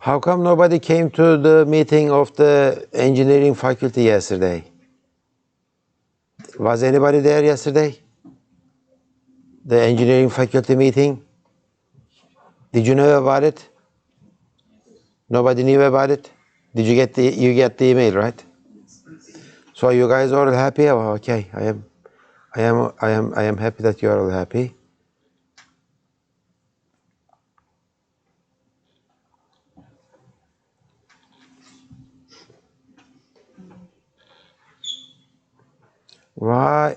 How come nobody came to the meeting of the engineering faculty yesterday? Was anybody there yesterday? The engineering faculty meeting? Did you know about it? Nobody knew about it? Did you get the email, right? So you guys are all happy? Oh, okay, I am happy that you are all happy. Why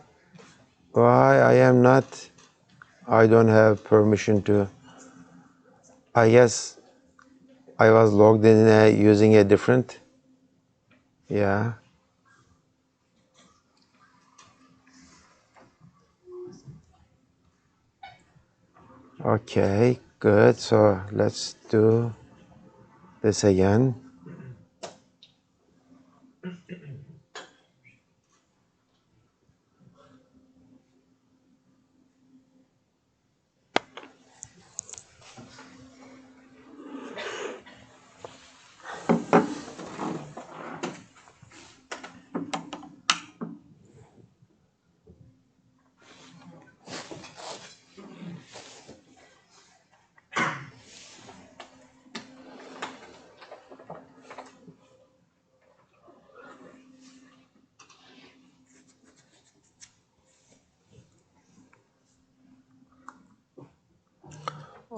I am not? I don't have permission to. I guess I was logged in using a different. Yeah. Okay, good. So let's do this again.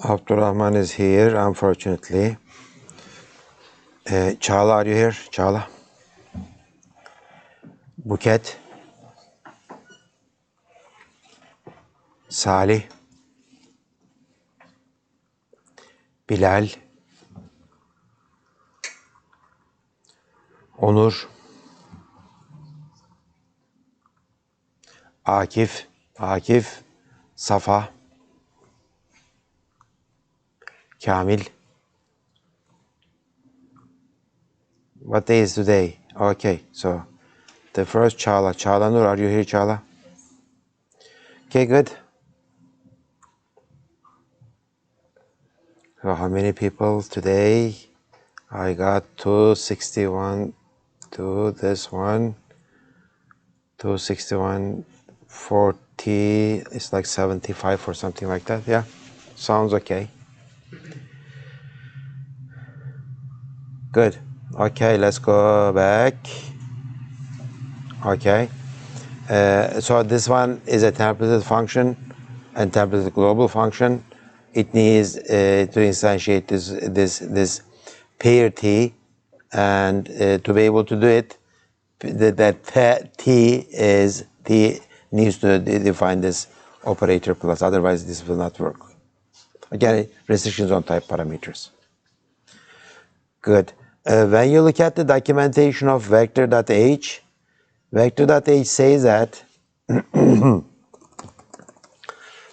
Abdurrahman is here, unfortunately. Çağla, are you here? Çağla? Buket? Salih? Bilal? Onur? Akif? Safa? Kamil? What day is today? Okay, so the first Çağla. Çağla Nur, are you here, Çağla? Okay, good. So how many people today? I got 261 to this one. 261, 40, it's like 75 or something like that. Yeah, sounds okay. Good. Okay, let's go back. Okay. So this one is a templated function and templated global function. It needs to instantiate this pair T, and to be able to do it, that T needs to define this operator plus, otherwise this will not work. Again, restrictions on type parameters. Good. When you look at the documentation of vector.h, vector.h says that the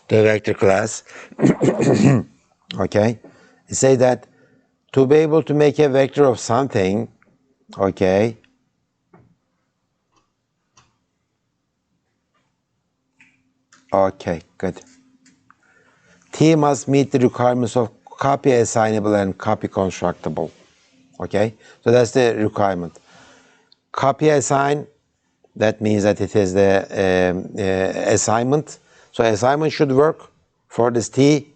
vector class, okay, it says that to be able to make a vector of something, okay, okay, good. T must meet the requirements of copy assignable and copy constructible. Okay, so that's the requirement. Copy assign, that means that it is the assignment. So assignment should work for this T,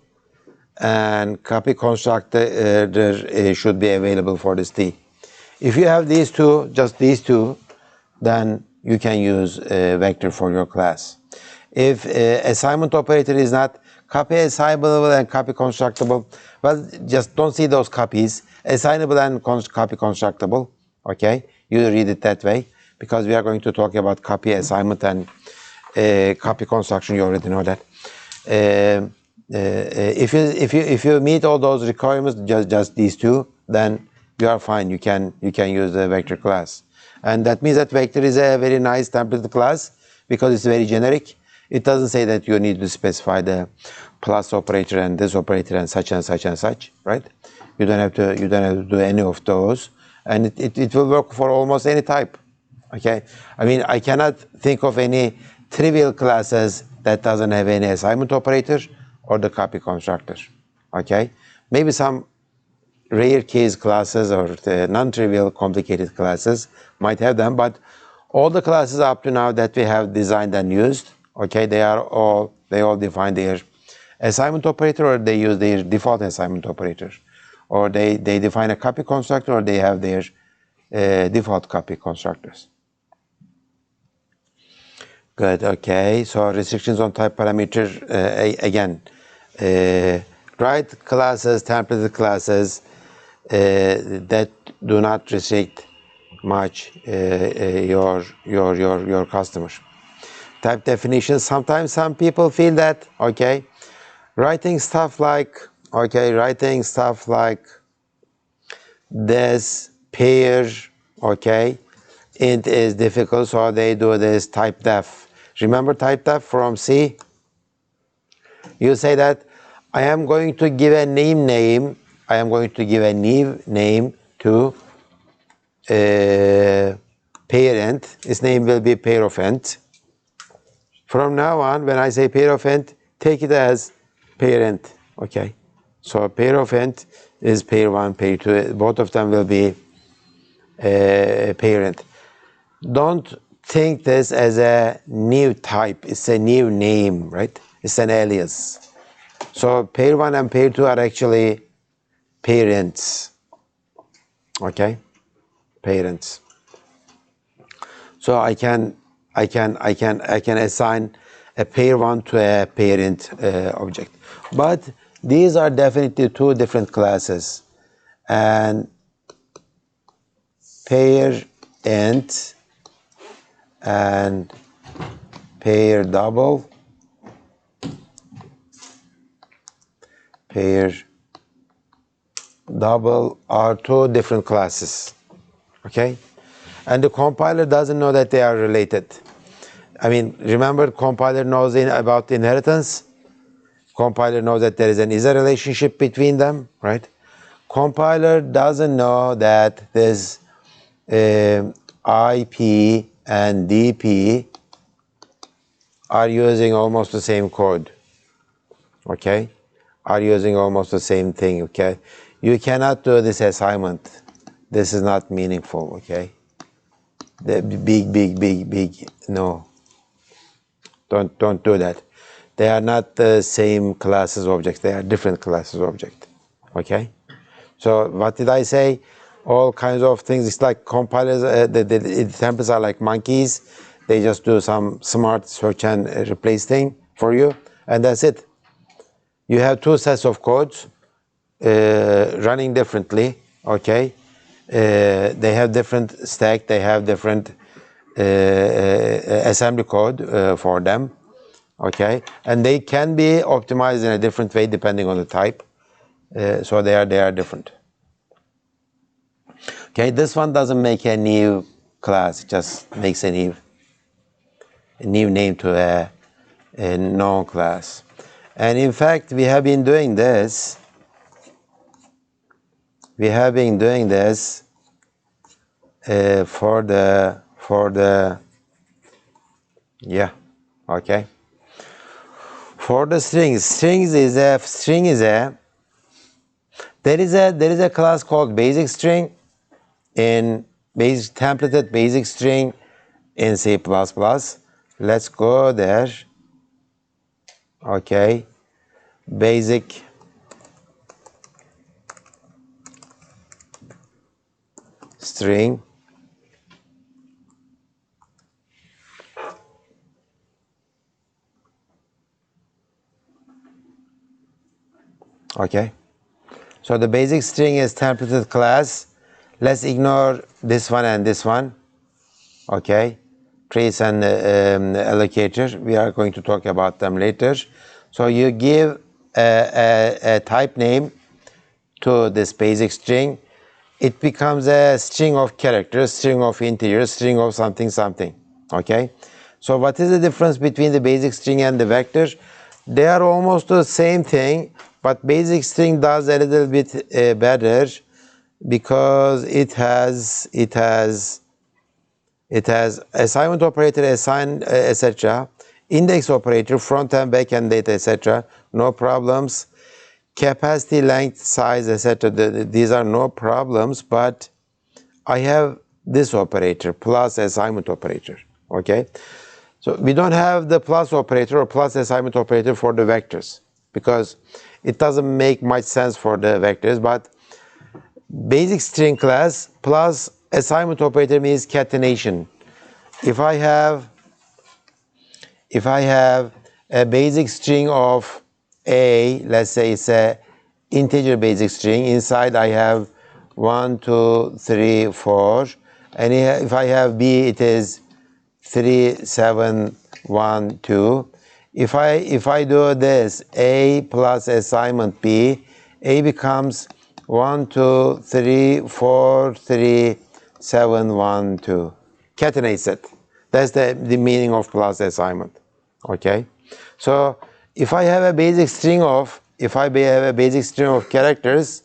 and copy constructor should be available for this T. If you have these two, just these two, then you can use a vector for your class. If assignment operator is not copy assignable and copy constructible, well, just don't see those copies. Assignable and copy constructible, okay? You read it that way, because we are going to talk about copy assignment and copy construction. You already know that. If you meet all those requirements, just these two, then you are fine. You can use the vector class, and that means that vector is a very nice template class because it's very generic. It doesn't say that you need to specify the plus operator and this operator and such and such and such, right? You don't have to do any of those, and it will work for almost any type. Okay, I mean, I cannot think of any trivial classes that doesn't have any assignment operator or the copy constructor. Okay, maybe some rare case classes or the non-trivial complicated classes might have them, but all the classes up to now that we have designed and used, okay, they all define their assignment operator, or they use their default assignment operator, or they define a copy constructor, or they have their default copy constructors. Good, okay, so restrictions on type parameter, again, write classes, templated classes that do not restrict much your customer. Type definitions, sometimes some people feel that, okay, writing stuff like this pair, okay, it is difficult, so they do this type def. Remember type def from C? You say that I am going to give a name. I am going to give a name to parent. Its name will be pair of int. From now on, when I say pair of int, take it as parent. Okay. So pair of int is pair 1, pair 2. Both of them will be parent. Don't think this as a new type. It's a new name, right? It's an alias. So pair 1 and pair 2 are actually parents. Okay? Parents. So I can assign a pair 1 to a parent object. But these are definitely two different classes. And pair int and pair double, are two different classes, okay? And the compiler doesn't know that they are related. I mean, remember, compiler knows about inheritance. Compiler knows that there is an is a relationship between them, right? Compiler doesn't know that this IP and DP are using almost the same code, okay? Are using almost the same thing, okay? You cannot do this assignment. This is not meaningful, okay? The big, no. Don't do that. They are not the same classes objects. They are different classes object, okay? So what did I say? All kinds of things. It's like compilers, the templates are like monkeys. They just do some smart search and replace thing for you, and that's it. You have two sets of codes running differently, okay? They have different stack, they have different assembly code for them, okay? And they can be optimized in a different way depending on the type. So they are different. Okay, this one doesn't make a new class, it just makes a new name to a known class. And in fact, we have been doing this. We have been doing this for the yeah, okay. For the strings, there is a class called basic string in templated basic string in C++. Let's go there. Okay, basic string. Okay, so the basic string is templated class. Let's ignore this one and this one. Okay, trace and allocator. We are going to talk about them later. So you give a type name to this basic string. It becomes a string of characters, string of integers, string of something. Okay, so what is the difference between the basic string and the vector? They are almost the same thing, but basic string does a little bit better because it has assignment operator, assign, etc., index operator, front and back end data, etc. No problems. capacity, length, size, etc. These are no problems, but I have this operator plus assignment operator, okay? So we don't have the plus operator or plus assignment operator for the vectors because it doesn't make much sense for the vectors, but basic string class plus assignment operator means catenation. If I have a basic string of A, let's say it's a integer basic string, inside I have 1, 2, 3, 4, and if I have B, it is 3, 7, 1, 2. If I do this, A plus assignment B, A becomes 1, 2, 3, 4, 3, 7, 1, 2. Catenates it. That's the meaning of plus assignment. Okay? So if I have a basic string of characters,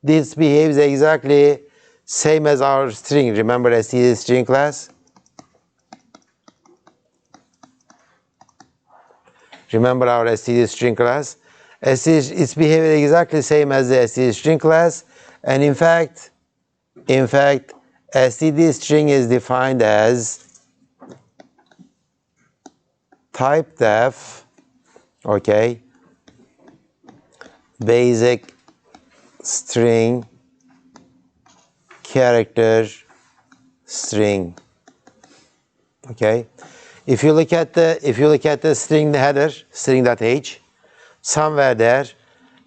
this behaves exactly same as our string. Remember STD string class? Remember our STD string class? It's behaving exactly same as the STD string class, and in fact, STD string is defined as type def, okay, basic string character string. Okay, if you look at the string header, string.h, somewhere there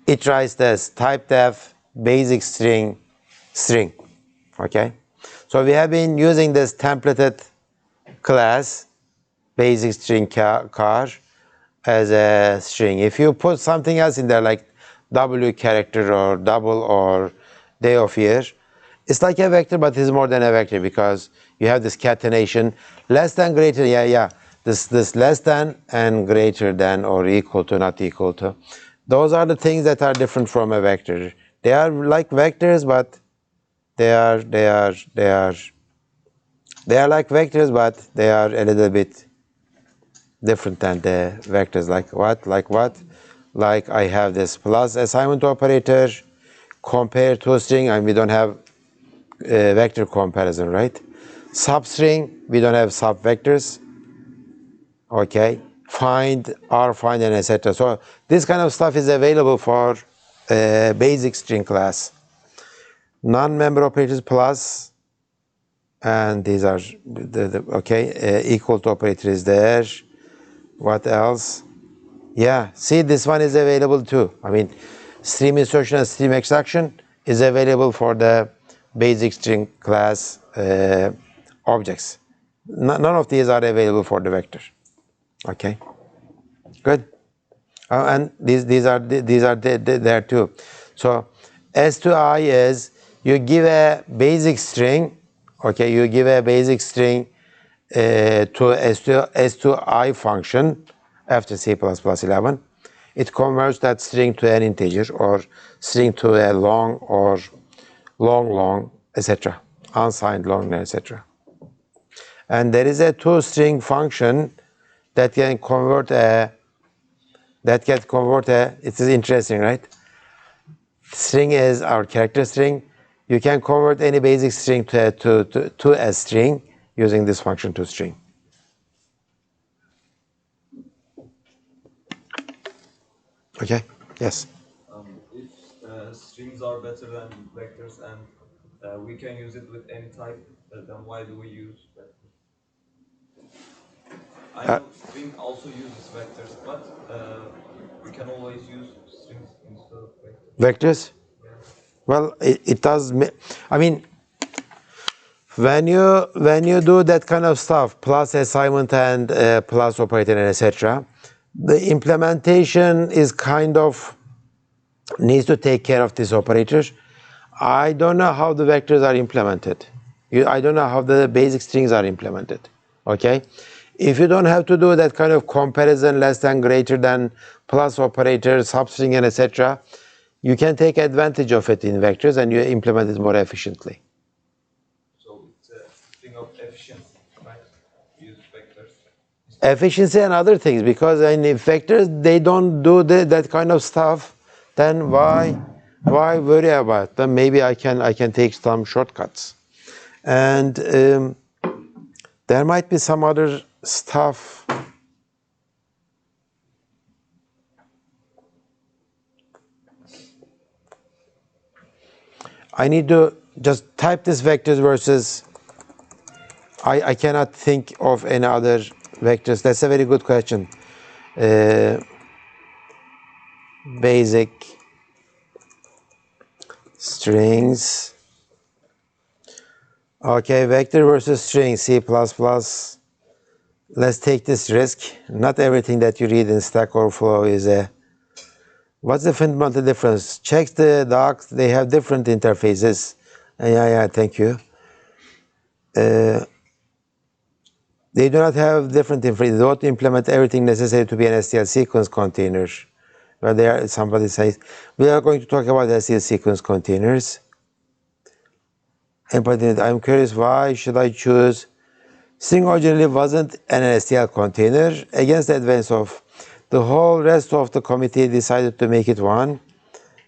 it writes this type def basic string. Okay, so we have been using this templated class basic string char as a string. If you put something else in there like W character or double or day of year, it's like a vector, but it's more than a vector because you have this catenation less than, greater, this less than and greater than or equal to, not equal to. Those are the things that are different from a vector. They are like vectors, but they are like vectors, but they are a little bit different than the vectors. Like what? Like I have this plus assignment operator compared to a string, and we don't have vector comparison, right? Substring, we don't have subvectors. Okay, find, rfind, and etc. So this kind of stuff is available for basic string class. Non-member operators plus, and these are equal to operator is there. What else? Yeah, see, this one is available too. I mean, stream insertion and stream extraction is available for the basic string class objects. None of these are available for the vector. Okay, good. And these are there too. So S to I is you give a basic string. Okay, you give a basic string to S to I function after C++11. It converts that string to an integer or string to a long or long, etc. Unsigned long, etc. And there is a toString function that can convert a, it is interesting, right? String is our character string. You can convert any basic string to a string using this function toString. Okay, yes? If strings are better than vectors and we can use it with any type, then why do we use vectors? I know string also uses vectors, but we can always use strings instead of vectors. Vectors? Yeah. Well, it does. I mean, when you do that kind of stuff, plus assignment and plus operator and etc., the implementation is kind of needs to take care of these operators. I don't know how the vectors are implemented. I don't know how the basic strings are implemented. Okay, if you don't have to do that kind of comparison, less than, greater than, plus operator, substring, and etc., you can take advantage of it in vectors and you implement it more efficiently. So it's a thing of efficiency, right? Use vectors. Efficiency and other things, because in vectors they don't do that kind of stuff then why worry about them? Maybe I can take some shortcuts, and there might be some other stuff. I need to just type this vectors versus. I cannot think of any other vectors. That's a very good question. Basic strings. Okay, vector versus string, C++. Let's take this risk. Not everything that you read in Stack Overflow is a... What's the fundamental difference? Check the docs. They have different interfaces. Yeah, thank you. They do not have different interfaces. They don't implement everything necessary to be an STL sequence container. But there, somebody says, we are going to talk about STL sequence containers. And I'm curious, why should I choose? String originally wasn't an STL container. Against the advance of the whole rest of the committee decided to make it one.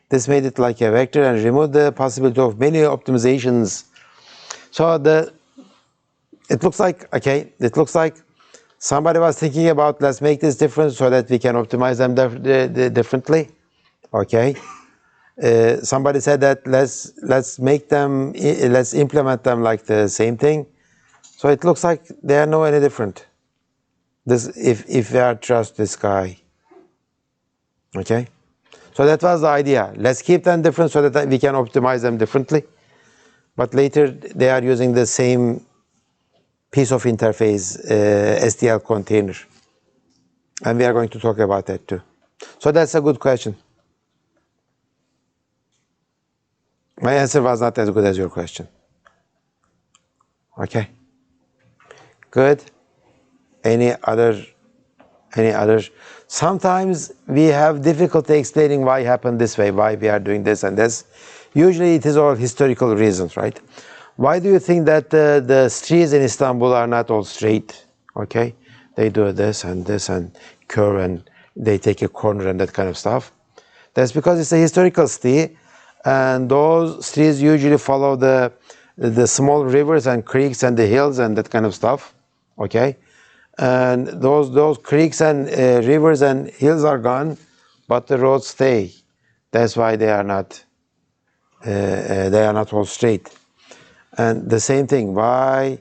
This made it like a vector and removed the possibility of many optimizations. So it looks like somebody was thinking about, let's make this different so that we can optimize them differently. Okay. Somebody said that let's implement them like the same thing. So it looks like they are no any different. This, if we are trust this guy. Okay. So that was the idea. Let's keep them different so that we can optimize them differently. But later they are using the same piece of interface, STL container. And we are going to talk about that too. So that's a good question. My answer was not as good as your question. Okay. Good. Any other? Sometimes we have difficulty explaining why it happened this way, why we are doing this and this. Usually it is all historical reasons, right? Why do you think that the streets in Istanbul are not all straight? Okay, they do this and curve and they take a corner and that kind of stuff. That's because it's a historical city, and those streets usually follow the small rivers and creeks and the hills and that kind of stuff. Okay, and those creeks and rivers and hills are gone, but the roads stay. That's why they are not all straight. And the same thing, why,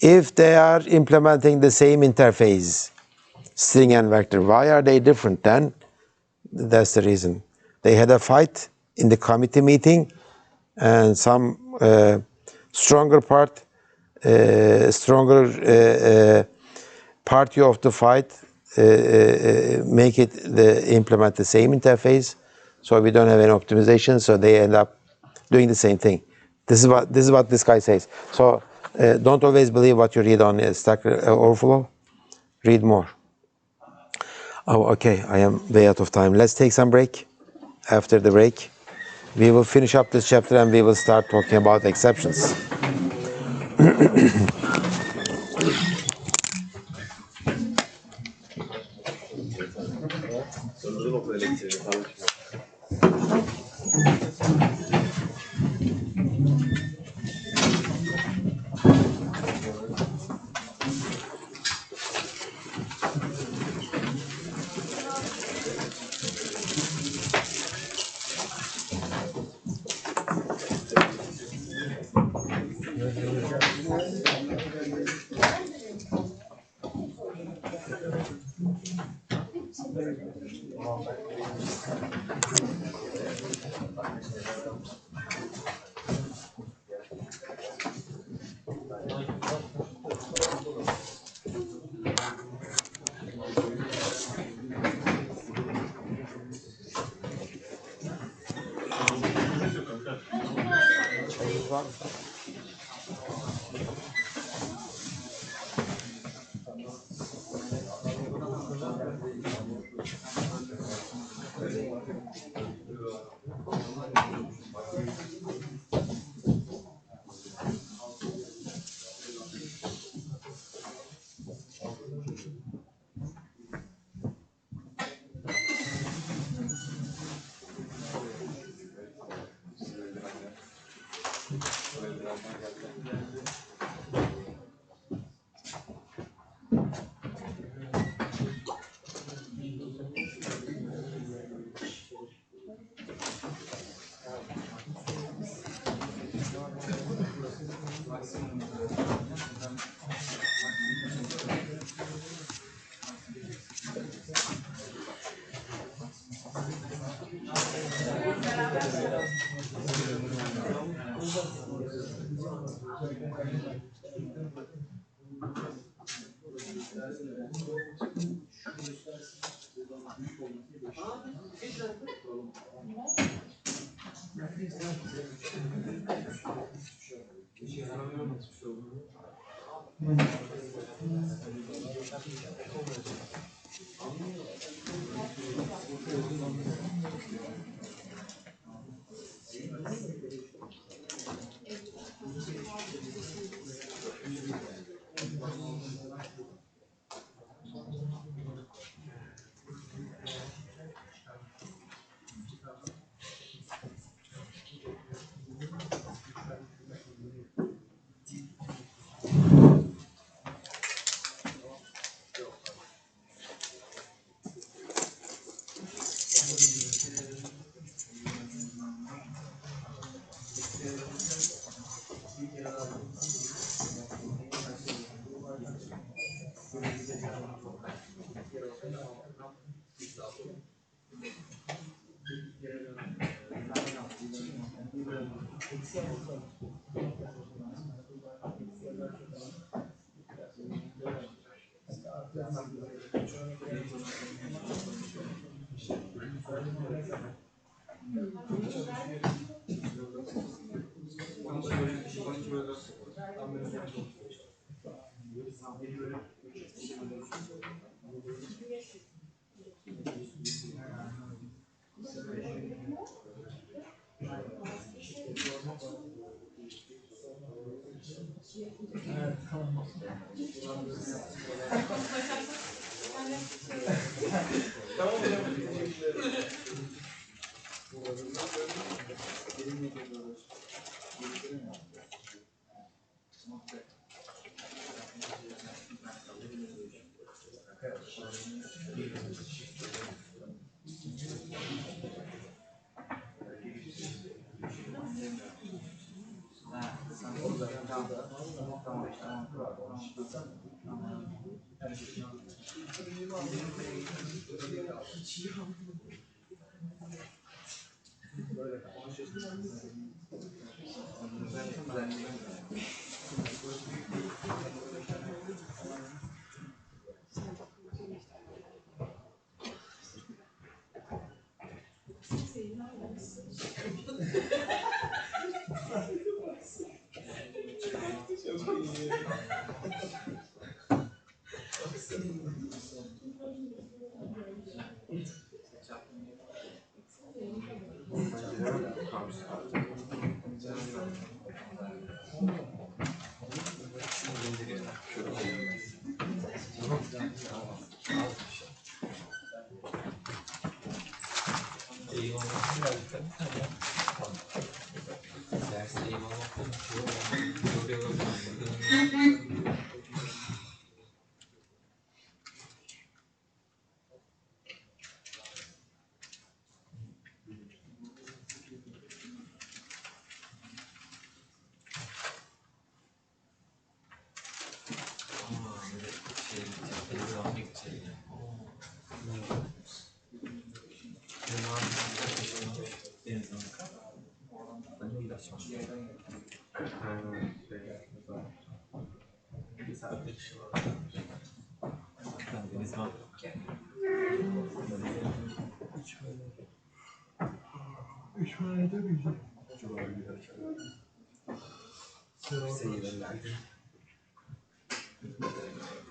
if they are implementing the same interface, string and vector, why are they different then? That's the reason. They had a fight in the committee meeting, and some stronger party of the fight implement the same interface, so we don't have any optimization, so they end up doing the same thing. This is what this guy says. So don't always believe what you read on Stack Overflow. Read more. Oh, okay, I am way out of time. Let's take some break. After the break, we will finish up this chapter and we will start talking about exceptions.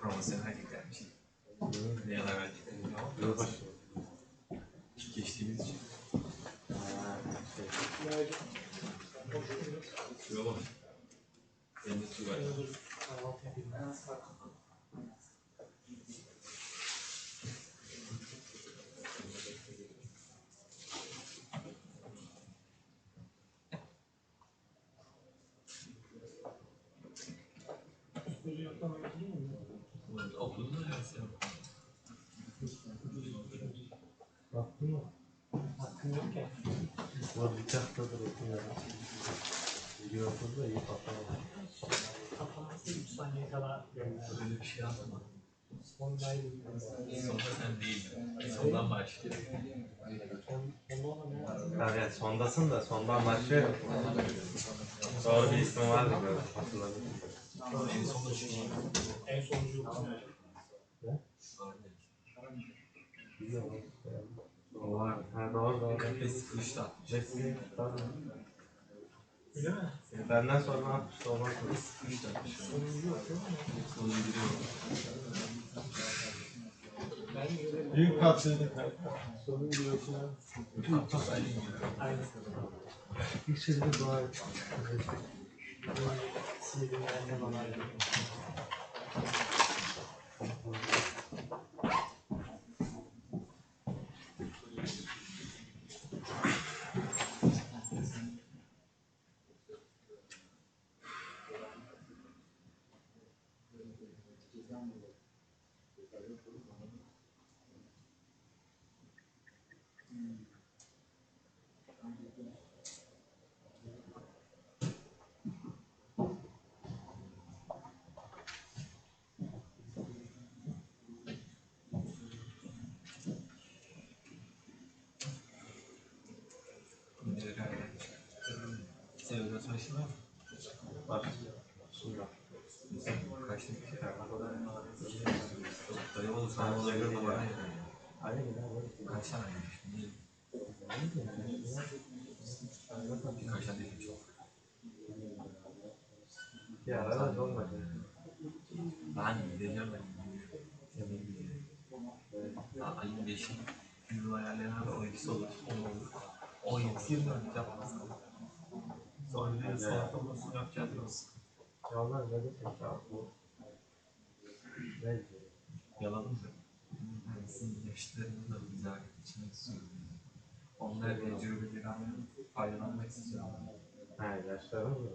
Promosyona gidermiş. Ne kadar verdik? Geçtiğimiz için. Şuraya bak. Elinde su var. Okudun mu ya sen? Baktın mı? Hakkın yok ya. Var bir tahtadır okuyorum. Video okulda iyi patlamadı. Patlaması 3 saniye kadar Öyle bir şey yapma. sondaydı. Sonda sen değildin. Sondan başlıyor. Onda ona ne yazdı? Evet, sondasın da sondan başlıyor. Doğru bir ismi vardı böyle hatırladım. En sonunda şu var. En sonuncu ne? Biliyorum. O var. Ha, doğru. Nefes kılıçta atmış. Mesleği öyle mi? Benden sonra atmış olmaz mı? Kılıçta atmış. Sonuncu yok değil mi? Sonunu biliyorum. Büyük katsaydı. Sonuncu yoksa. Aynen. Bir sürü de dua et. Sinirlerine bana. Sen öğretmen işi var mı? Bak. Şimdi. Kaçtı bir kere. Dayı oğlu sana ona göre numara yani. Aynen ya. Kaç tane yemiş? Birkaç tane yemiş çok. Ya öyle olmadı. Ben gideceğim ben. Yemeğe gideceğim. Ayın 5'i gün ayarlayan 12'si olur. 10 olur. 17'si 24 yapmaz. Sonra bir de salatamızı yapacağız yoksa. Ya onlar ne demek ya bu? Ne? Yalan mı? Yani sizin yaşlarınızın da güzel içmek istiyorum. Onlara tecrübeleri faydalanmak istiyorum. Ha yaşlarım mı?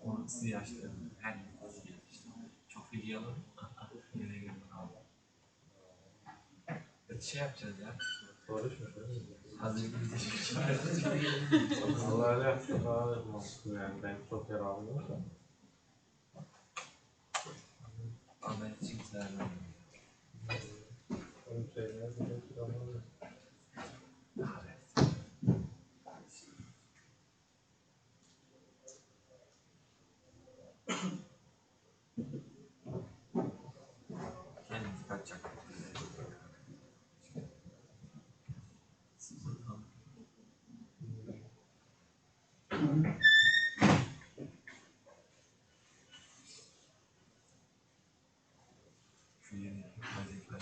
Onun sizin yaşlarınız, her sizin yaşlarınız. Çok bilgi alın. Yine gelin abi. Şey yapacağız ya. Konuşmuş. Hazır bir dizi Allah öyle yapsa daha mantıklı yani. Ben çok yer almıyorum da. ama ben için güzel. Onun şeyler bir de planlanıyor. Kendinizi kaçacak. Şu yeni vaziyetler var.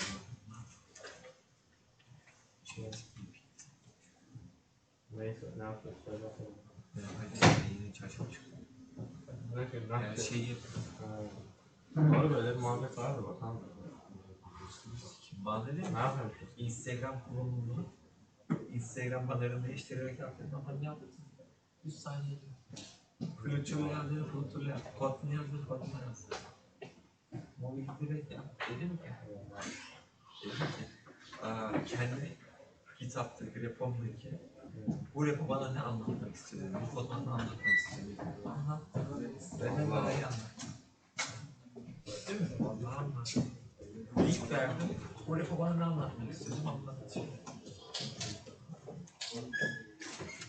Neyse ne yapıyoruz? Söyle bakalım. Yeni çarşamba çıktı. Ne Her yapıyoruz? şeyi Doğru böyle bir muhabbet vardı bakalım. bana dedi Ne yapıyorsun? Instagram kullanımını Instagram bannerını değiştirerek yaptım ama ne yaptın? 100 saniye diyor. Flutur'la yazdığını Flutur'la yaz. Kodunu yazdığını kodunu yaz. Mobil direkt yap. Dedim ki kendi kitaptaki repomdaki bu repo bana ne anlatmak istedi? Bu kod bana ne anlatmak istedi? Anlattı. Ben de bana anlattım. Değil mi? Anlattım. Link verdim. Bu repo bana ne anlatmak istedim? Anlattım.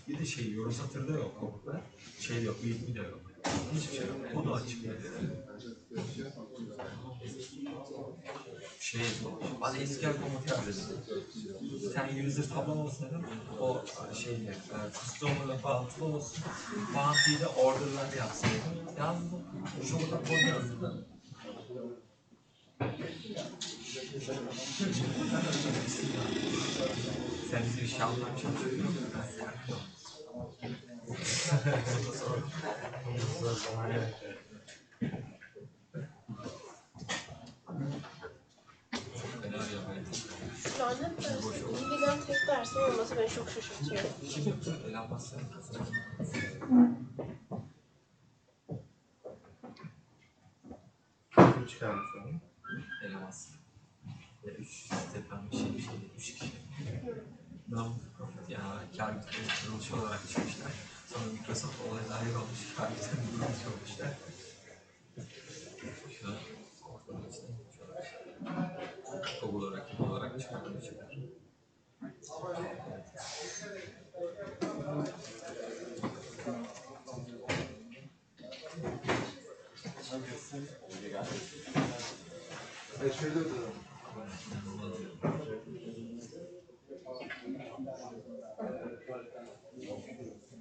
Bir de şey yorum satırda yok kodda. Şey yok, bilgi de yok. Hiçbir şey yok. O da açık. Şey, bana SQL komutu yap dedi. Sen user taban olsun dedim. O şeyle, customer'la bağlantılı olsun. Bağlantıyı da order'larla yapsın dedim. Yazdım. Şurada kod yazdım. Sen bize bir şey anlatmaya çalışıyorsun. Ben serdim. Lanet dersi, iyi giden tek dersim olması beni çok şaşırtıyor. Kim yapıyor? Ela basın. Kim çıkarmış onu? Ela basın. 3 step'ten bir şey 3 kişi. Ben ya kâr kuruluşu olarak çıkmışlar. Sonra Microsoft olaya dahil olmuş. Kâr kuruluşu olmuşlar. Şu an ortadan içinde geçiyorlar. Google rakip olarak çıkartmışlar.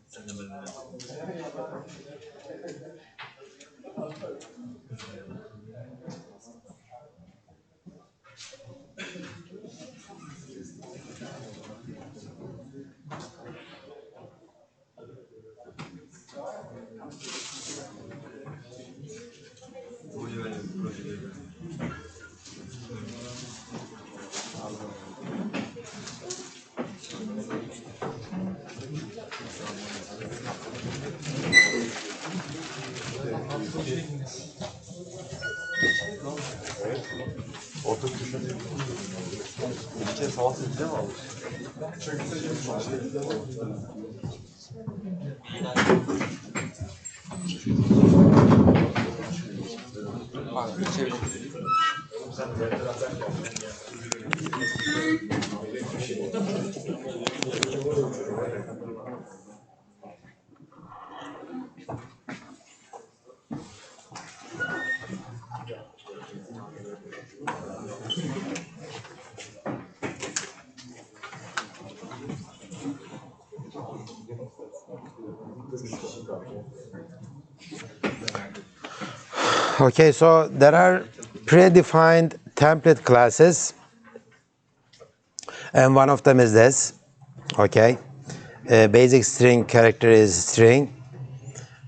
Sen de böyle. Bu böyle bir projeleri. Okay, so there are predefined template classes, and one of them is this. Okay, basic string character is string,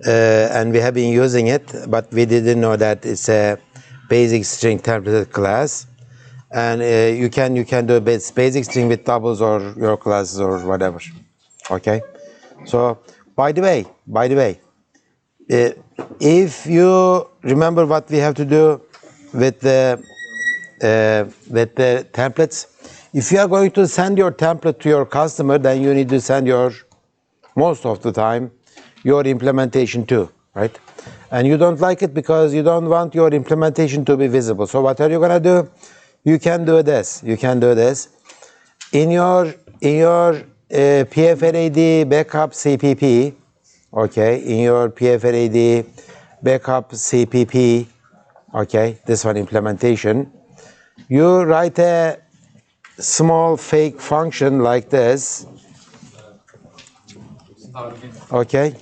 and we have been using it, but we didn't know that it's a basic string template class. And you can do basic string with doubles or your classes or whatever. Okay, so by the way, if you remember what we have to do with the templates, if you are going to send your template to your customer, then you need to send most of the time your implementation too, right? And you don't like it because you don't want your implementation to be visible. So what are you gonna do? You can do this. In your PFRAD backup CPP. Okay, in your PFRAD backup CPP, okay, this one implementation, you write a small fake function like this, okay,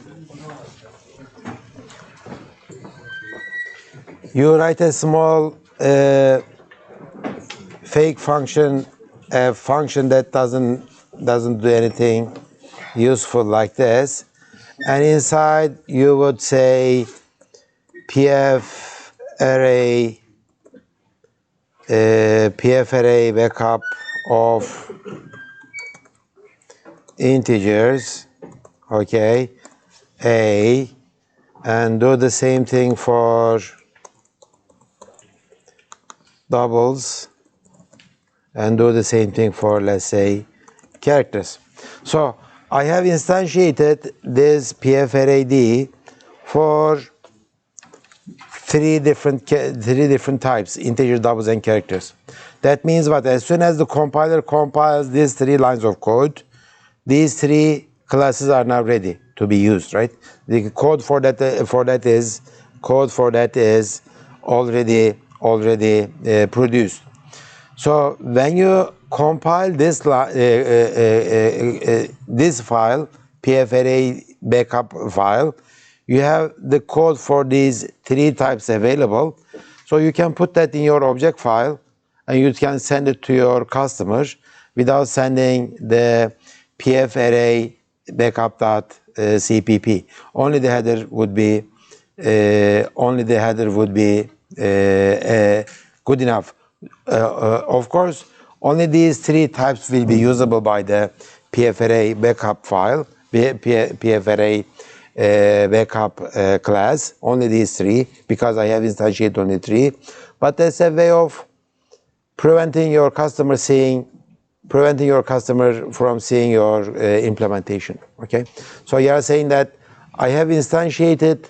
you write a small fake function, a function that doesn't do anything useful like this. And inside you would say PFRA backup of integers, okay, A, and do the same thing for doubles, and do the same thing for, let's say, characters. So I have instantiated this PFRAD for three different types: integer, doubles, and characters. That means what? As soon as the compiler compiles these 3 lines of code, these 3 classes are now ready to be used, right? The code for that is already produced. So when you compile this file, PFRA backup file, you have the code for these 3 types available. So you can put that in your object file, and you can send it to your customers without sending the PFRA backup.cpp. Only the header would be good enough. Of course, only these 3 types will be usable by the PFRA backup file, PFRA backup class. Only these 3, because I have instantiated only 3. But that's a way of preventing your customer from seeing your implementation. Okay, so you are saying that I have instantiated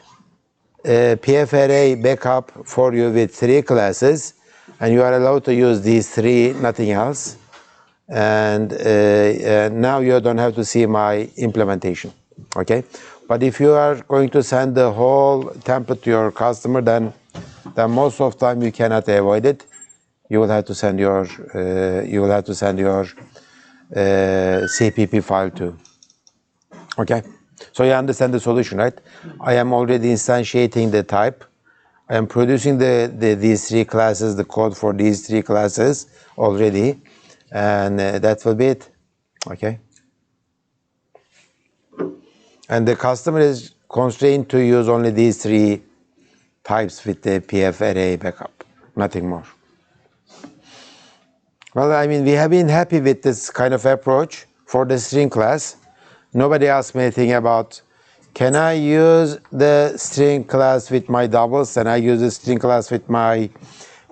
PFRA backup for you with 3 classes, and you are allowed to use these 3, nothing else. And now you don't have to see my implementation. Okay, but if you are going to send the whole template to your customer, then then most of the time you cannot avoid it. You will have to send your CPP file too. Okay, so you understand the solution, right? I am already instantiating the type. I am producing these three classes, the code for these three classes already, and that will be it. Okay. And the customer is constrained to use only these three types with the PF array backup, nothing more. Well, I mean, we have been happy with this kind of approach for the string class. Nobody asked me anything about, can I use the string class with my doubles? Can I use the string class with my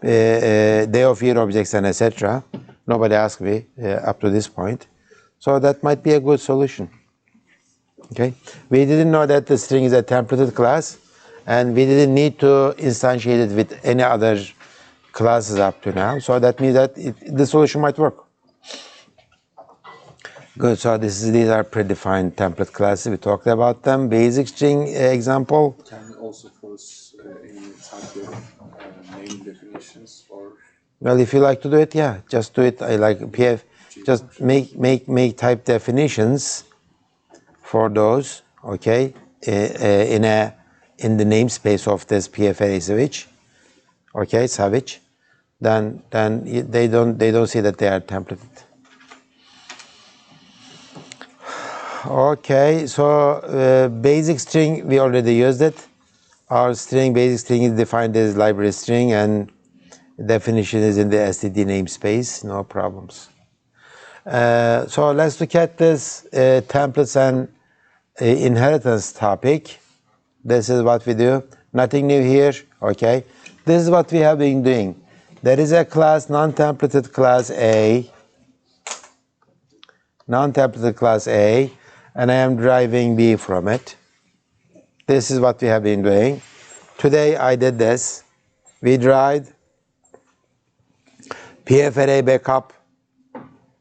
day of year objects and etc.? Nobody asked me up to this point. So that might be a good solution. Okay, we didn't know that the string is a templated class, and we didn't need to instantiate it with any other classes up to now. So that means that the solution might work. Good. So these are predefined template classes. We talked about them. Basic string example. Can we also force any type of name definitions or? Well, if you like to do it, yeah, just do it. I like PF. Just make type definitions for those, okay, in the namespace of this PF array switch, okay, savage, then they don't see that they are templated. Okay, so basic string, we already used it. Our string, basic string, is defined as library string, and definition is in the std namespace, no problems. So let's look at this templates and inheritance topic. This is what we do. Nothing new here, okay? This is what we have been doing. There is a class, non-templated class A, non-templated class A, and I am deriving B from it. This is what we have been doing. Today I did this. We derived PF array backup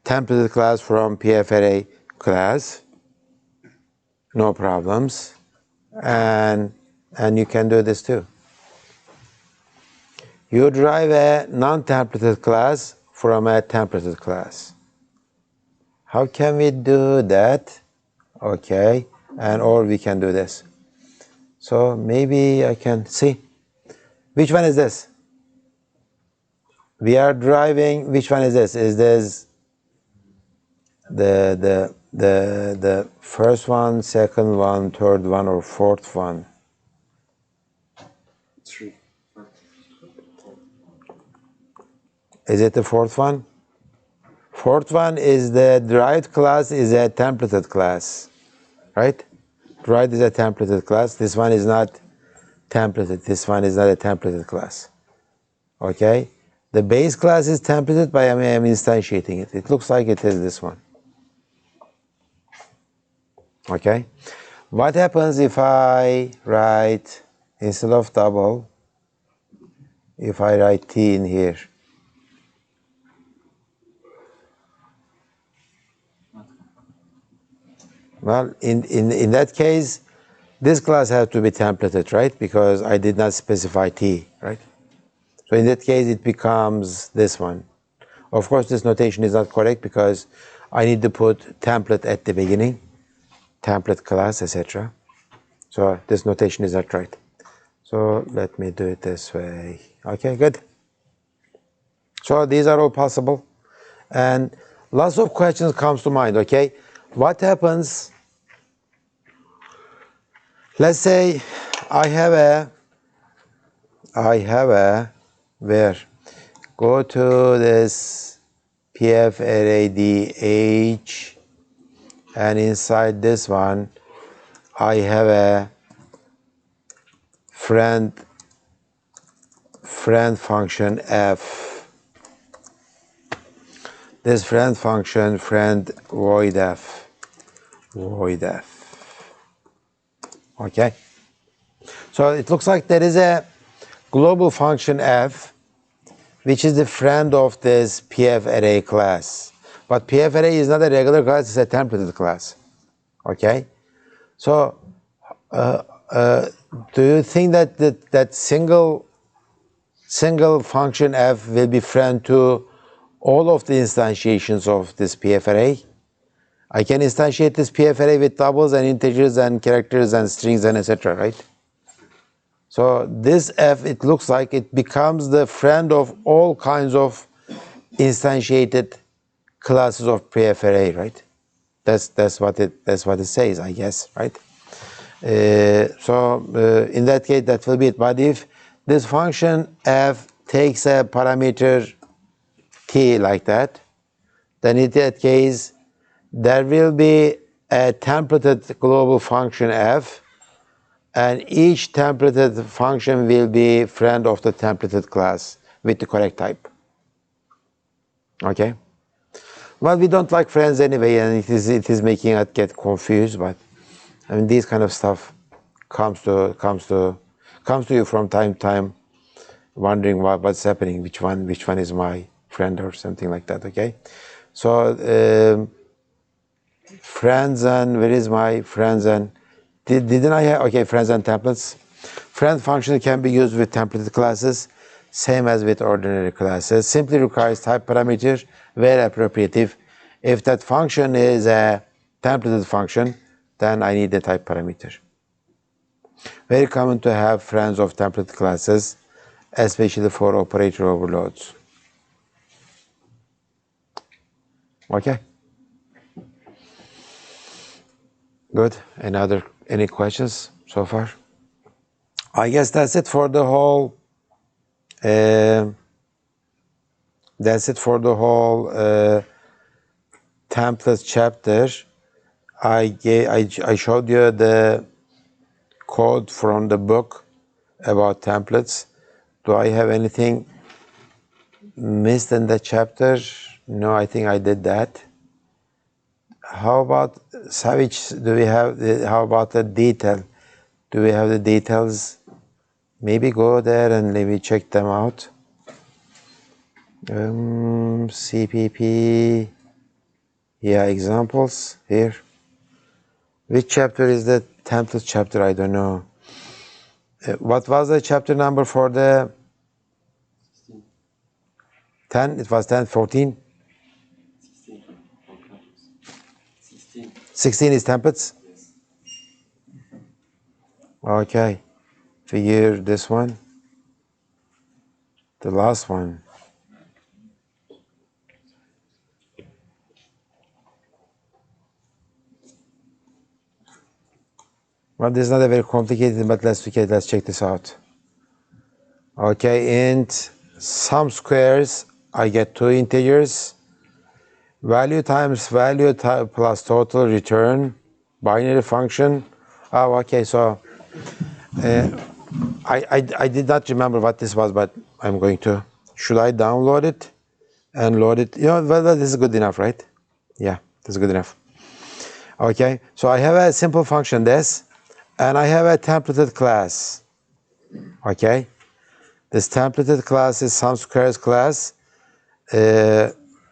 templated class from PF array class. No problems. And you can do this too. You derive a non-templated class from a templated class. How can we do that? Okay, or we can do this. So maybe I can see. Which one is this? We are deriving, which one is this? Is this the first one, second one, third one, or fourth one? 3. Is it the fourth one? Fourth one is the derived class is a templated class, right? Derived is a templated class. This one is not templated. This one is not a templated class. Okay? The base class is templated, but I am instantiating it. It looks like it is this one. Okay? What happens if I write, instead of double, if I write T in here? Well, in that case, this class has to be templated, right? Because I did not specify T, right? So in that case, it becomes this one. Of course, this notation is not correct because I need to put template at the beginning, template class, etc. So this notation is not right. So let me do it this way. Okay, good. So these are all possible. And lots of questions comes to mind, okay? What happens, let's say I have a, where, go to this PF array DH, and inside this one, I have a friend function F. This friend function, friend void F. Okay? So it looks like there is a global function F, which is the friend of this PF array class. But PF array is not a regular class, it's a templated class. Okay? So, do you think that that single single function f will be friend to all of the instantiations of this PF array. I can instantiate this PF array with doubles and integers and characters and strings and etc., right? So this f, it looks like it becomes the friend of all kinds of instantiated classes of PF array, right? That's what it says, I guess, right? In that case, that will be it. But if this function f takes a parameter t like that, then in that case, there will be a templated global function f, and each templated function will be friend of the templated class with the correct type. Okay? Well, we don't like friends anyway, and it is making us get confused, but I mean, this kind of stuff comes to you from time to time, wondering what's happening, which one is my friend or something like that. Okay, so friends and where is my friends and didn't I have, okay, friends and templates. Friend function can be used with templated classes, same as with ordinary classes. Simply requires type parameter where appropriate. If that function is a templated function, then I need the type parameter. Very common to have friends of template classes, especially for operator overloads. Okay. Good. Any questions so far? I guess that's it for the whole. Templates chapter. I showed you the code from the book about templates. Do I have anything missed in the chapter? No, I think I did that. How about Savage? How about the detail? Do we have the details? Maybe go there and maybe check them out. CPP. Yeah, examples here. Which chapter is the template chapter? I don't know. What was the chapter number for the 10? It was 10, 14? 16 is templates? Yes. Okay. Figure this one. The last one. Well, this is not a very complicated, but let's check this out. Okay, int sum squares, I get two integers. Value times value plus total return, binary function. Oh, okay, so I did not remember what this was, but I'm going to. Should I download it and load it? You know, well, this is good enough, right? Yeah, this is good enough. Okay, so I have a simple function, this, and I have a templated class. Okay, this templated class is sum squares class.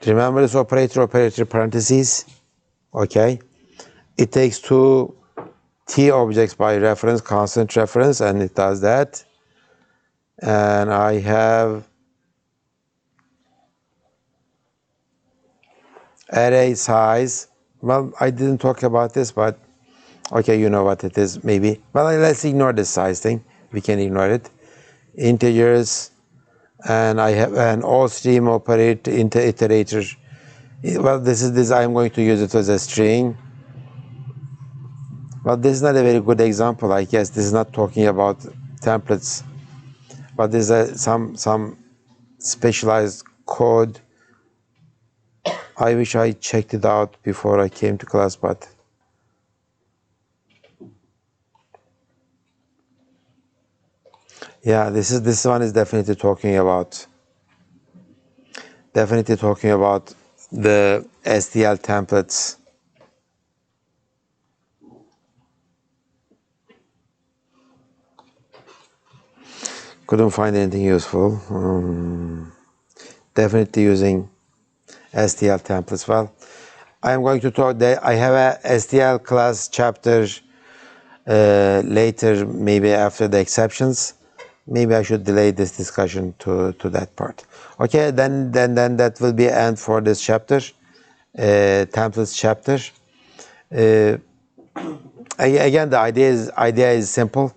Remember this operator parentheses. Okay, it takes two t objects by reference, constant reference, and it does that. And I have array size. Well, I didn't talk about this, but okay, you know what it is, maybe. Well, let's ignore this size thing. We can ignore it. Integers, and I have an all stream operator iterator. Well, this. I'm going to use it as a string. Well, this is not a very good example, I guess. This is not talking about templates, but there's some specialized code. I wish I checked it out before I came to class, but yeah, this one is definitely talking about the STL templates. Couldn't find anything useful. Definitely using STL templates. Well, I am going to talk. I have a STL class chapter later, maybe after the exceptions. maybe I should delay this discussion to that part. Okay, then that will be end for this chapter, templates chapter. Again, the idea is simple.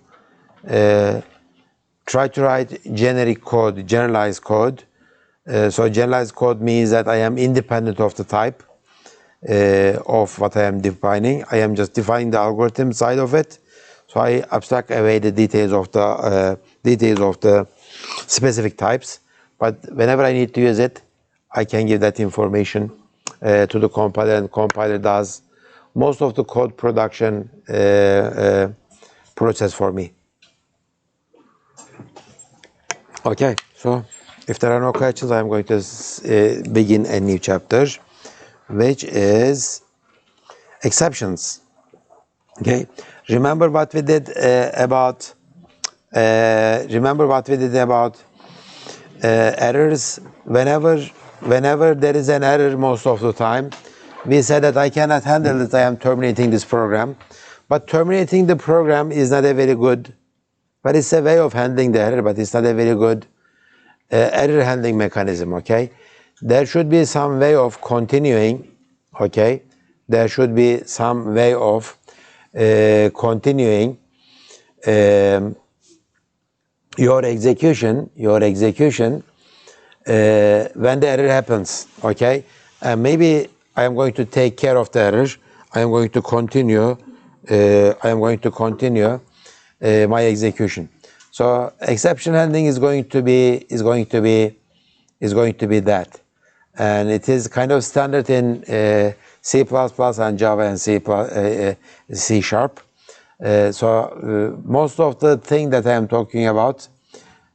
Try to write generic code, generalized code. So generalized code means that I am independent of the type of what I am defining. I am just defining the algorithm side of it. So I abstract away the details of the specific types. But whenever I need to use it, I can give that information to the compiler, and the compiler does most of the code production process for me. Okay, so if there are no questions, I am going to begin a new chapter, which is exceptions. Okay, remember what we did about errors. Whenever there is an error, most of the time, we said that I cannot handle it, I am terminating this program. But terminating the program is not a very good, but it's a way of handling the error, but it's not a very good error handling mechanism, okay? There should be some way of continuing, okay? There should be some way of continuing your execution when the error happens, okay? And maybe I am going to take care of the error. I am going to continue. My execution. So exception handling is going to be that, and it is kind of standard in C++ and Java and C Sharp. So most of the thing that I am talking about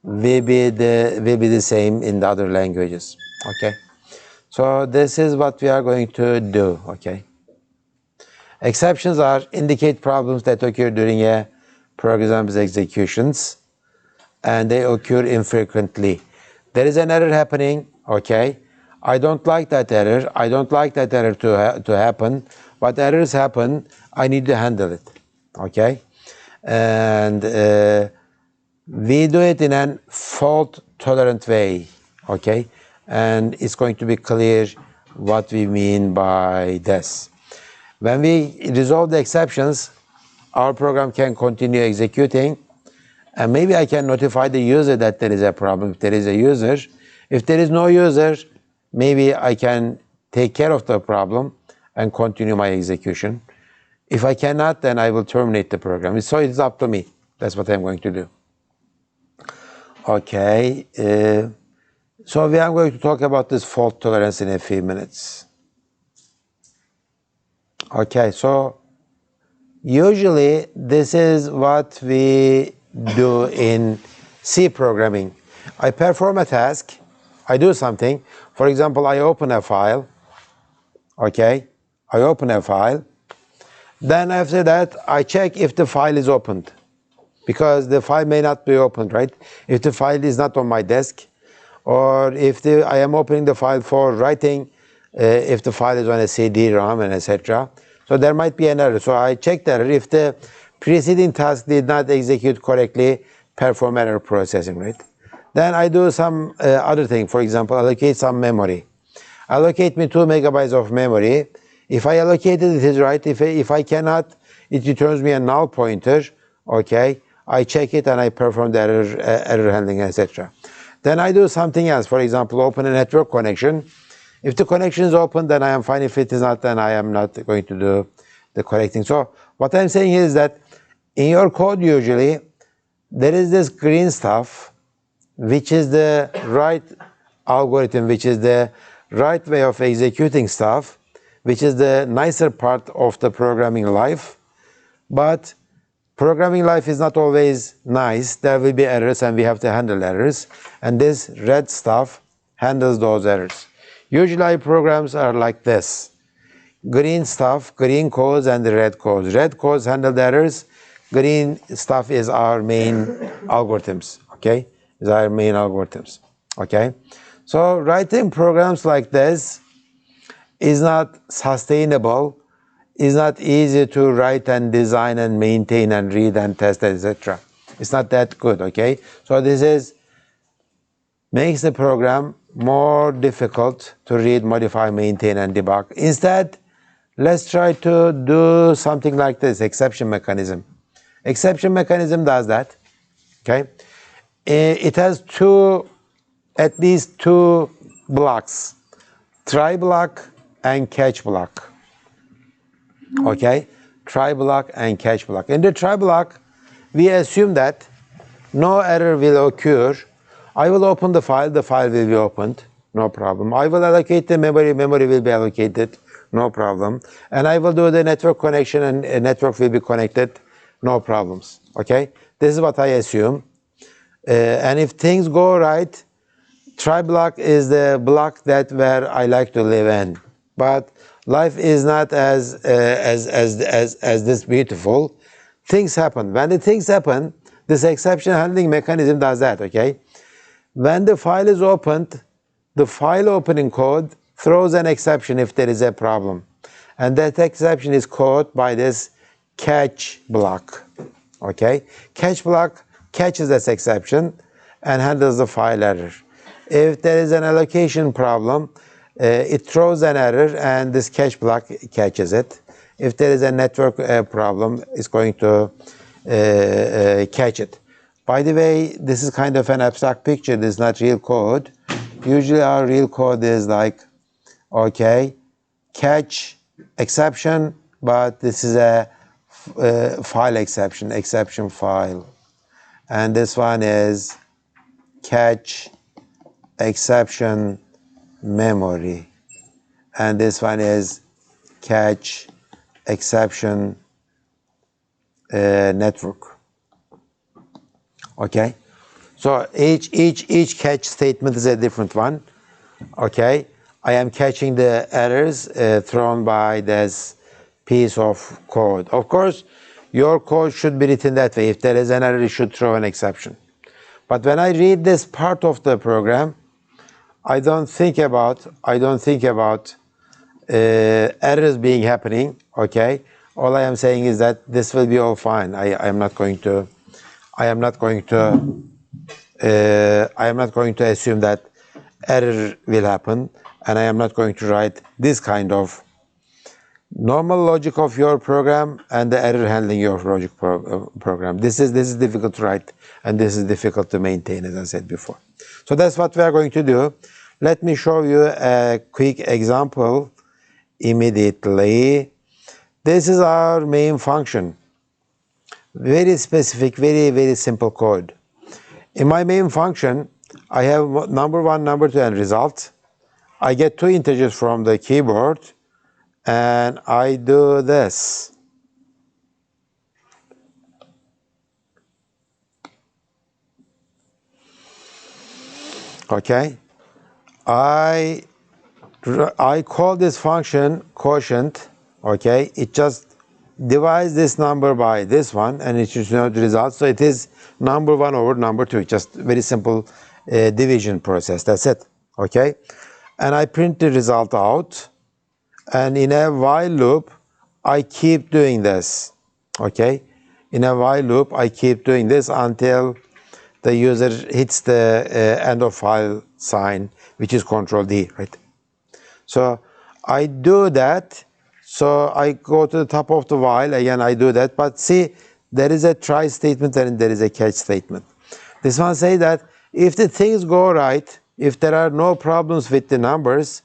will be the same in the other languages. Okay. So this is what we are going to do. Okay. Exceptions indicate problems that occur during a program's executions, and they occur infrequently. There is an error happening, okay? I don't like that error. I don't like that error to happen, but errors happen. I need to handle it, okay? And we do it in a fault-tolerant way, okay? And it's going to be clear what we mean by this. When we resolve the exceptions, our program can continue executing, and maybe I can notify the user that there is a problem if there is a user. If there is no user, maybe I can take care of the problem and continue my execution. If I cannot, then I will terminate the program. So it's up to me. That's what I'm going to do. Okay. So we are going to talk about this fault tolerance in a few minutes. Okay, so usually this is what we do in C programming. I perform a task, I do something. For example, I open a file, okay? I open a file. Then after that, I check if the file is opened, because the file may not be opened, right? If the file is not on my desk, or if I am opening the file for writing, if the file is on a CD-ROM and etc. So there might be an error. So I check the error. If the preceding task did not execute correctly, perform error processing, right? Then I do some other thing. For example, allocate some memory. Allocate me 2 megabytes of memory. If I allocated it is right. If I cannot, it returns me a null pointer. Okay, I check it and I perform the error handling, etc. Then I do something else. For example, open a network connection. If the connection is open, then I am fine. If it is not, then I am not going to do the correcting. So what I'm saying is that in your code, usually, there is this green stuff, which is the right algorithm, which is the right way of executing stuff, which is the nicer part of the programming life. But programming life is not always nice. There will be errors, and we have to handle errors. And this red stuff handles those errors. Usually programs are like this. Green stuff, green codes, and the red codes. Red codes handle the errors. Green stuff is our main algorithms, okay? Is our main algorithms, okay? So writing programs like this is not sustainable, is not easy to write and design and maintain and read and test, etc. It's not that good, okay? So this is makes the program more difficult to read, modify, maintain, and debug. Instead, let's try to do something like this, exception mechanism. Exception mechanism does that, okay? It has at least two blocks, try block and catch block, okay? Try block and catch block. In the try block, we assume that no error will occur. I will open the file will be opened, no problem. I will allocate the memory will be allocated, no problem. And I will do the network connection and a network will be connected, no problems, okay? This is what I assume. And if things go right, try block is the block that where I like to live in. But life is not as this beautiful. Things happen. When the things happen, this exception handling mechanism does that, okay? When the file is opened, the file opening code throws an exception if there is a problem. And that exception is caught by this catch block, okay? Catch block catches this exception and handles the file error. If there is an allocation problem, it throws an error and this catch block catches it. If there is a network problem, it's going to catch it. By the way, this is kind of an abstract picture. This is not real code. Usually our real code is like, okay, catch exception, but this is a file exception file. And this one is catch exception memory. And this one is catch exception network. Okay, so each catch statement is a different one. Okay, I am catching the errors thrown by this piece of code. Of course, your code should be written that way. If there is an error, it should throw an exception. But when I read this part of the program, I don't think about errors being happening. Okay, all I am saying is that this will be all fine. I am not going to assume that error will happen, and I am not going to write this kind of normal logic of your program and the error handling your logic program. This is difficult to write, and this is difficult to maintain, as I said before. So that's what we are going to do. Let me show you a quick example immediately. This is our main function. Very specific, very simple code. In my main function, I have number 1, number 2, and result. I get 2 integers from the keyboard, and I do this. Okay, I call this function quotient. Okay, it just divides this number by this one, and it should know the result. So it is number 1 over number 2. Just very simple division process. That's it. Okay, and I print the result out, and in a while loop, I keep doing this. Okay, in a while loop, I keep doing this until the user hits the end of file sign, which is Control D, right? So I do that. So I go to the top of the while, again I do that, but see, there is a try statement and there is a catch statement. This one says that if the things go right, if there are no problems with the numbers,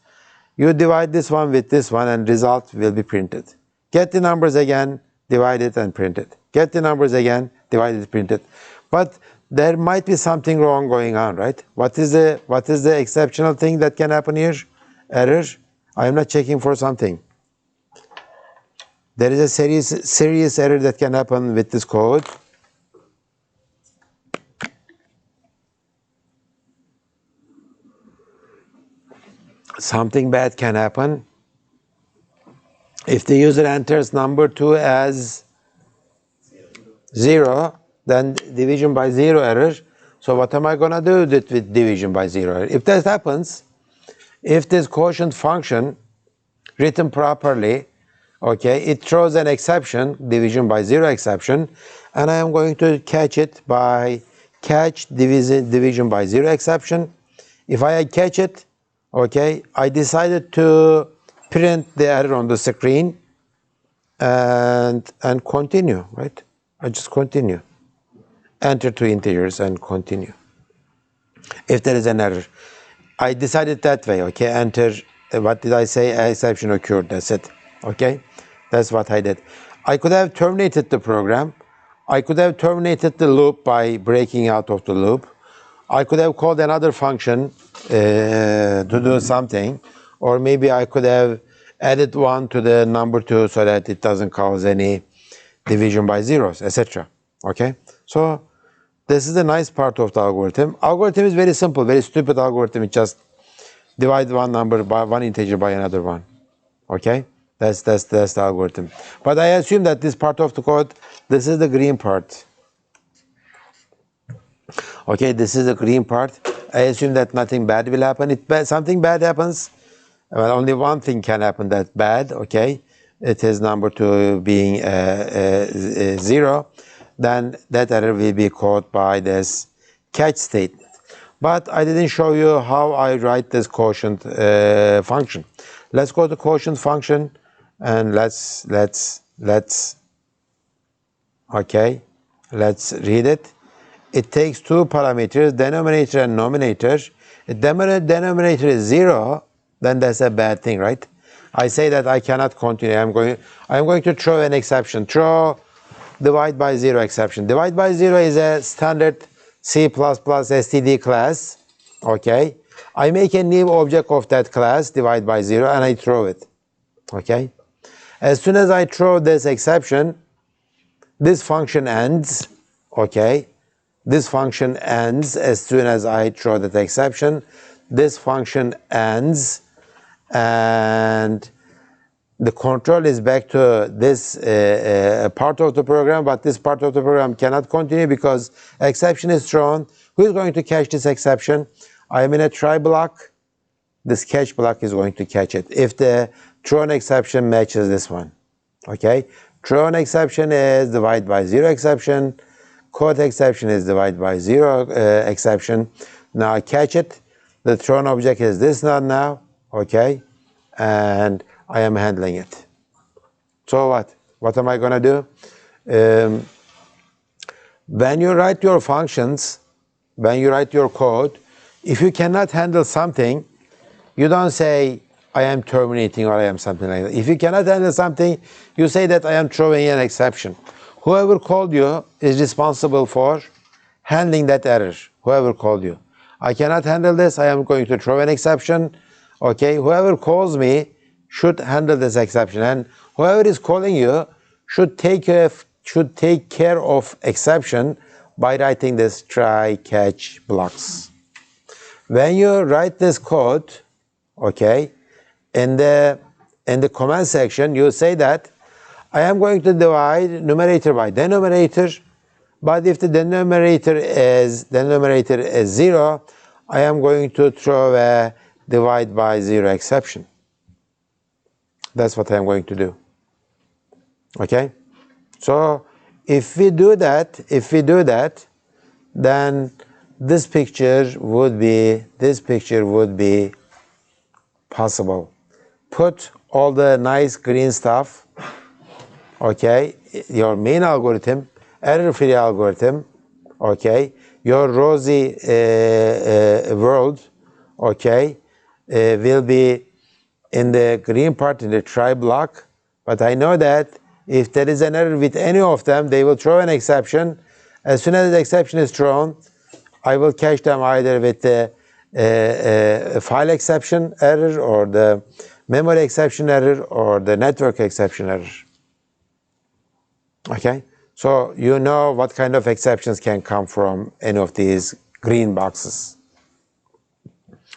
you divide this one with this one and result will be printed. Get the numbers again, divide it and print it. Get the numbers again, divide it, print it. But there might be something wrong going on, right? What is the exceptional thing that can happen here? Error. I am not checking for something. There is a serious error that can happen with this code. Something bad can happen. If the user enters number 2 as 0, then division by 0 error. So what am I going to do with division by 0 error? If that happens, if this quotient function written properly, Okay, it throws an exception, division by zero exception, and I am going to catch it by catch division by zero exception. If I catch it, okay, I decided to print the error on the screen and continue, right? I just continue. Enter two integers and continue. If there is an error, I decided that way, okay, enter, what did I say, exception occurred, that's it, okay, that's what I did. I could have terminated the program, I could have terminated the loop by breaking out of the loop, I could have called another function to do something, or maybe I could have added 1 to the number 2 so that it doesn't cause any division by zeros, etc. Okay, so this is the nice part of the algorithm. Algorithm is very simple, very stupid algorithm. It just divide one number by one integer by another one. Okay, that's the algorithm. But I assume that this part of the code, this is the green part. Okay, this is the green part. I assume that nothing bad will happen. If something bad happens, well, only one thing can happen that's bad. Okay, it is number 2 being 0. Then that error will be caught by this catch statement. But I didn't show you how I write this quotient function. Let's go to quotient function and let's read it. It takes two parameters, denominator and numerator. If denominator is 0, then that's a bad thing, right? I say that I cannot continue. I'm going to throw an exception. Throw divide by 0 exception. Divide by 0 is a standard C++ std class. Okay, I make a new object of that class, divide by 0, and I throw it. Okay, as soon as I throw this exception, this function ends. Okay, this function ends as soon as I throw that exception. This function ends, and the control is back to this part of the program, but this part of the program cannot continue because exception is thrown. Who is going to catch this exception? I am in a try block. This catch block is going to catch it if the thrown exception matches this one. Okay, thrown exception is divide by 0 exception. Caught exception is divide by 0 exception. Now I catch it. The thrown object is this node now. Okay, and I am handling it. So what? What am I going to do? When you write your functions, when you write your code, if you cannot handle something, you don't say, I am terminating or I am something like that. If you cannot handle something, you say that I am throwing an exception. Whoever called you is responsible for handling that error. Whoever called you. I cannot handle this, I am going to throw an exception. Okay, whoever calls me should handle this exception, and whoever is calling you should take care of exception by writing this try catch blocks. When you write this code, okay, in the command section, you say that I am going to divide numerator by denominator, but if the denominator is 0, I am going to throw a divide by 0 exception. That's what I'm going to do. Okay, so if we do that, then this picture would be possible. Put all the nice green stuff. Okay, your main algorithm, error-free algorithm. Okay, your rosy world. Okay, will be in the green part, in the try block, but I know that if there is an error with any of them, they will throw an exception. As soon as the exception is thrown, I will catch them either with the file exception error, or the memory exception error, or the network exception error. Okay, so you know what kind of exceptions can come from any of these green boxes.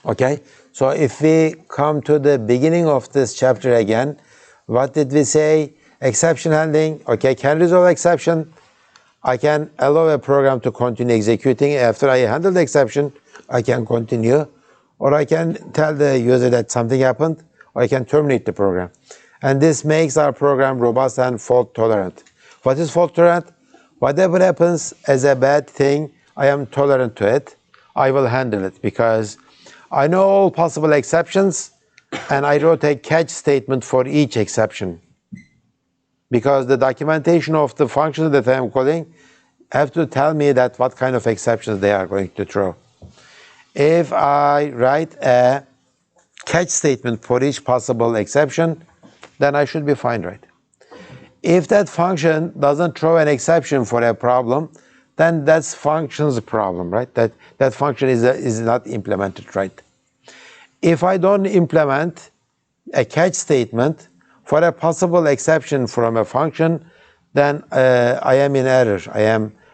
Okay, so if we come to the beginning of this chapter again, what did we say? Exception handling. Okay, can resolve exception. I can allow a program to continue executing. After I handle the exception, I can continue, or I can tell the user that something happened, or I can terminate the program. And this makes our program robust and fault tolerant. What is fault tolerant? Whatever happens as a bad thing, I am tolerant to it. I will handle it because I know all possible exceptions, and I wrote a catch statement for each exception. Because the documentation of the functions that I am calling have to tell me that what kind of exceptions they are going to throw. If I write a catch statement for each possible exception, then I should be fine, right? If that function doesn't throw an exception for a problem, then that's function's problem, right? That function is not implemented, right? If I don't implement a catch statement for a possible exception from a function, then I am in error.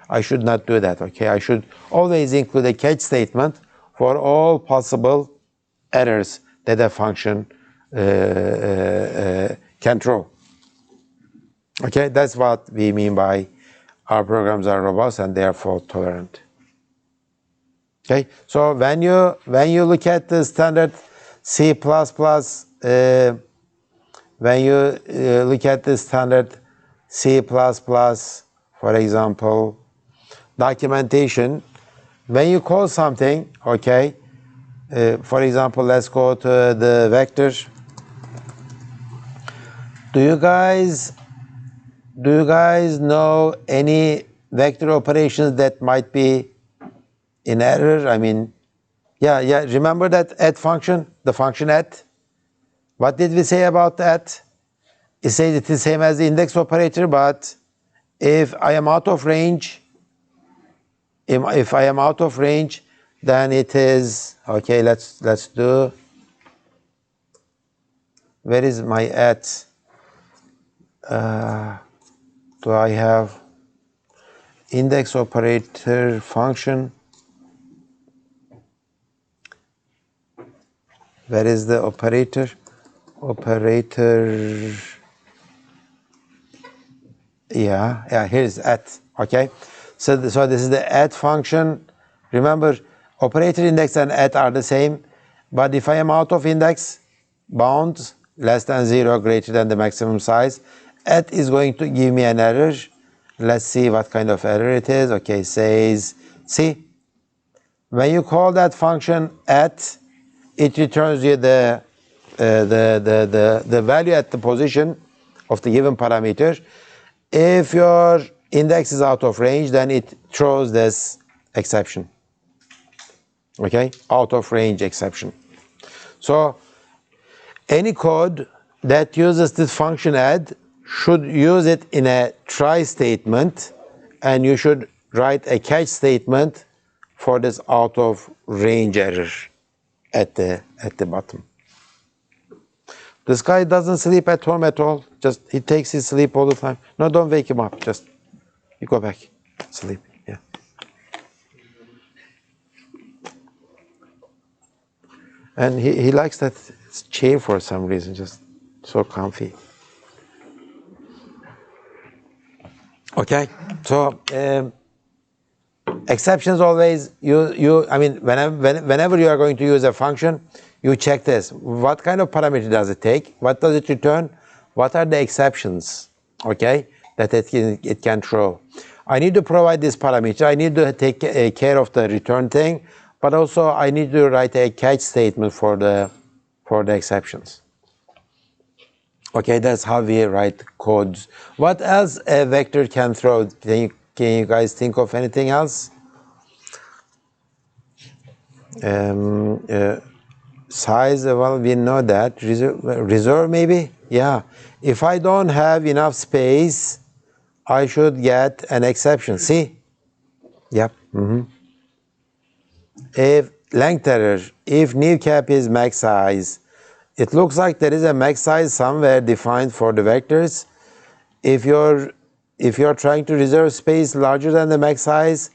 I should not do that, okay? I should always include a catch statement for all possible errors that a function can throw. Okay, that's what we mean by our programs are robust and they are fault tolerant. Okay, so when you look at the standard C++, when you look at the standard C++, for example, documentation, when you call something, okay, for example, let's go to the vector. Do you guys know any vector operations that might be in error? I mean, yeah, remember that add function, the function add? What did we say about that? It says it is same as the index operator, but if I am out of range, if I am out of range, then it is, okay, let's do, where is my add? Do I have index operator function? Where is the operator? Operator, yeah, here's add, okay? So this is the add function. Remember, operator index and add are the same, but if I am out of index, bound, less than 0, greater than the maximum size, add is going to give me an error. Let's see what kind of error it is. Okay, says, see, when you call that function add, it returns you the value at the position of the given parameter. If your index is out of range, then it throws this exception. Okay, out of range exception. So any code that uses this function add should use it in a try statement, and you should write a catch statement for this out of range error at the bottom. This guy doesn't sleep at home at all. Just he takes his sleep all the time. No, don't wake him up. Just you go back, sleep. Yeah. And he likes that chair for some reason. Just so comfy. Okay. So exceptions always I mean whenever you are going to use a function, you check this. What kind of parameter does it take? What does it return? What are the exceptions, okay, that it can throw? I need to provide this parameter. I need to take care of the return thing, but also I need to write a catch statement for the exceptions. Okay, that's how we write codes. What else a vector can throw? Can you guys think of anything else? Size, well, we know that. Reserve maybe? Yeah. If I don't have enough space, I should get an exception. See? Yep. If length error, if new cap is max size, it looks like there is a max size somewhere defined for the vectors. If you're trying to reserve space larger than the max size,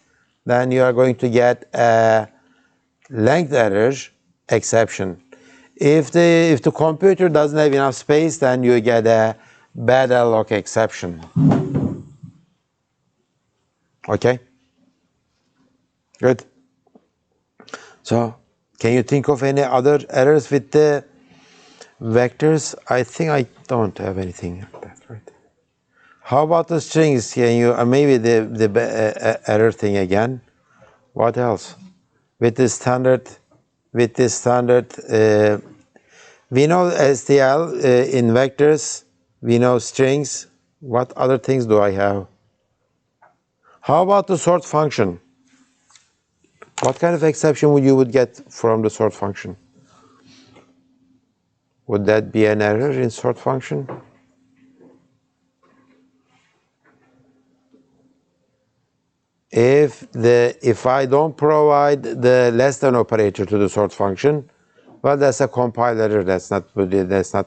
then you are going to get a length error exception. If the computer doesn't have enough space, then you get a bad alloc exception. Okay? Good. So, can you think of any other errors with the Vectors, I think I don't have anything like that, right? How about the strings? Can you, maybe the error thing again? What else? With this standard, we know STL in vectors, we know strings. What other things do I have? How about the sort function? What kind of exception would get from the sort function? Would that be an error in sort function? If I don't provide the less than operator to the sort function, well, that's a compile error. That's not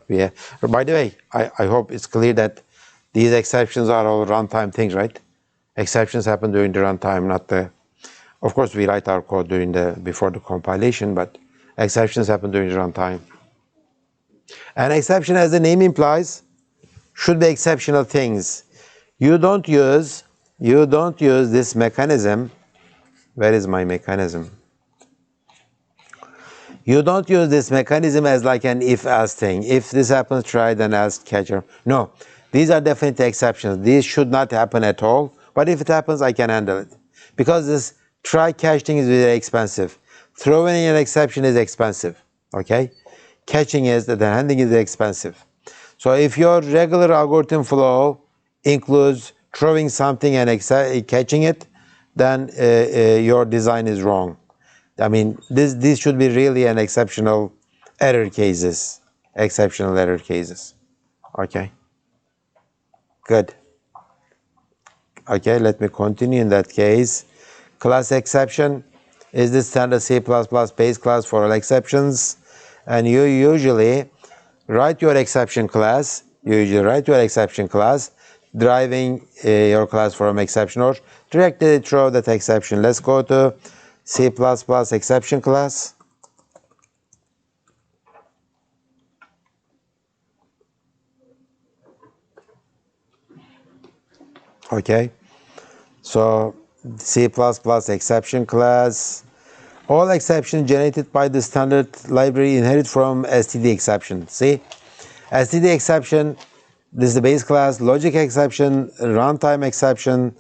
be a. By the way, I hope it's clear that these exceptions are all runtime things, right? Exceptions happen during the runtime, not the. Of course, we write our code before the compilation, but exceptions happen during the runtime. An exception, as the name implies, should be exceptional things. You don't use this mechanism. Where is my mechanism? You don't use this mechanism as like an if-else thing. If this happens, try then else catch. No, these are definitely exceptions. These should not happen at all. But if it happens, I can handle it. Because this try catch thing is very expensive. Throwing an exception is expensive. Okay? Catching is, the handling is expensive. So if your regular algorithm flow includes throwing something and catching it, then your design is wrong. I mean, this should be really an exceptional error cases. Exceptional error cases. Okay. Good. Okay, let me continue in that case. Class exception is the standard C++ base class for all exceptions. And you usually write your exception class. Driving your class from exception or directly throw that exception. Let's go to C++ exception class. Okay, so C++ exception class. All exceptions generated by the standard library inherit from std exception. See, std exception, this is the base class. Logic exception, runtime exception,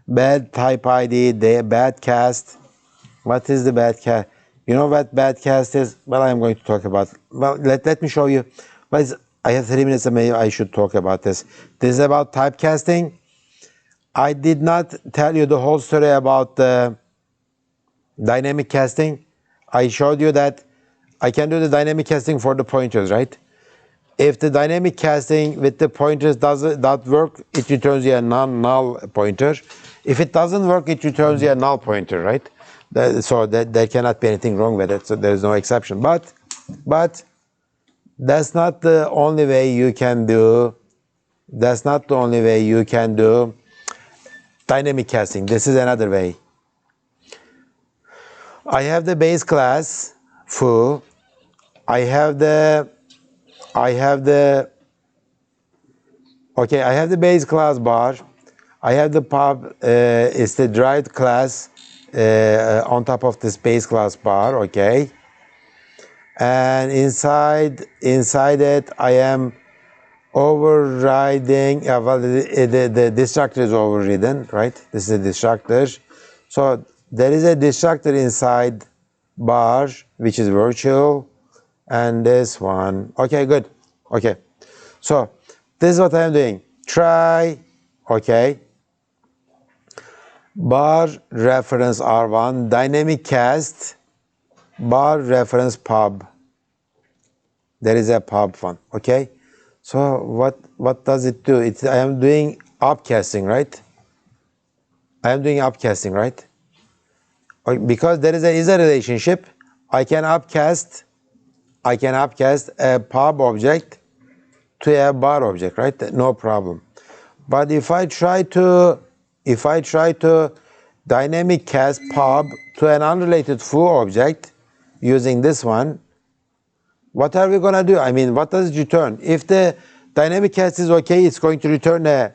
bad type ID, bad cast. What is the bad cast? You know what bad cast is? Well, I'm going to talk about. Well, let me show you. But I have 3 minutes, and maybe I should talk about this. This is about typecasting. I did not tell you the whole story about the dynamic casting. I showed you that I can do the dynamic casting for the pointers, right? If the dynamic casting with the pointers does not work, it returns you a non-null pointer. If it doesn't work, it returns you a null pointer, right? So there cannot be anything wrong with it. So there is no exception. But that's not the only way you can do. That's not the only way you can do dynamic casting. This is another way. I have the base class foo. I have the base class bar. I have the pub. It's the derived class on top of this base class bar. Okay. And inside it, I am overriding. Well, the destructor is overridden, right? This is a destructor. So there is a destructor inside bar, which is virtual, and this one. Okay, good. Okay, so this is what I am doing. Try, okay. Bar reference R1, dynamic cast, bar reference pub. There is a pub one, okay. So what does it do? I am doing upcasting, right? I am doing upcasting, right? Because there is a relationship. I can upcast a pub object to a bar object, right? No problem. But if I try to dynamic cast pub to an unrelated foo object using this one, what are we gonna do? I mean, what does it return? If the dynamic cast is okay, it's going to return a